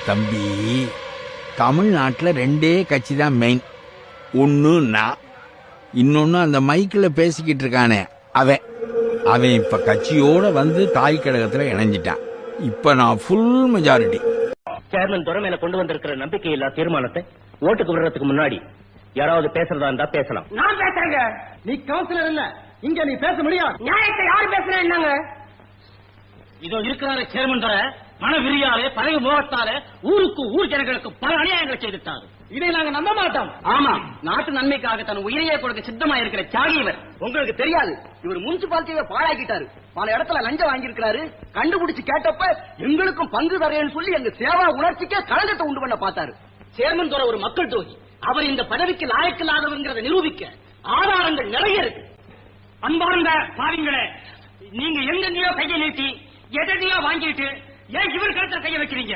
தம்பி, தமிழ்நாட்டுல 2 கட்சி தான் மெயின். ஒன்னு நான், இன்னொன்னு அந்த மைக்கில் பேசிக்கிட்டு இருக்கானே அவன் இப்ப கட்சியோட வந்து தாய் கழகத்துல இணைஞ்சிட்டான். இப்ப நான் ஃபுல் மெஜாரிட்டி. சேர்மன் துறை மேல கொண்டு வந்திருக்கிற நம்பிக்கை இல்லா தீர்மானத்தை ஓட்டுக்கு விடுறதுக்கு முன்னாடி யாராவது பேசுறதா இருந்தா பேசலாம். நான் பேசுறேங்க. நீ கவுன்சிலர் இல்ல, இங்க நீ பேச முடியாது. நியாயத்தை யாரு பேசுறா என்னங்க? இதோ இருக்கிறாரு சேர்மன் துறை, மனவிரியாலே பதவி மோகத்தாலே ஊருக்கு ஊர் ஜனங்களுக்கு பல அநியாயங்களை செய்துட்டாரு. இதை நாங்க நம்ப மாட்டோம். ஆமா, நாட்டு நன்மைக்காக தன் உயிரையே கொடுக்க சித்தமா இருக்கிற தியாகி இவர். உங்களுக்கு தெரியாது, இவர் முனிசிபாலிட்டியை பாழாக்கிட்டாரு. பல இடத்துல லஞ்சம் வாங்கியிருக்கிறாரு. கண்டுபிடிச்சு கேட்டப்ப எங்களுக்கும் பங்கு தரேன்னு சொல்லி எங்க சேவா உணர்ச்சிக்கே களங்கத்தை உண்டு பண்ண பார்த்தாரு. சேர்மன் துறை ஒரு மக்கள் துரோகி. அவர் இந்த பதவிக்கு லாயக்கில்லாதவங்கிறத நிரூபிக்க ஆதாரங்கள் நிறைய இருக்கு. அன்பார்ந்த பாவிங்களே, நீங்க எங்கெங்கயோ கையை நீட்டி எதையோ வாங்கிட்டு ஏன் இவர் கருத்துல கையை வைக்கிறீங்க?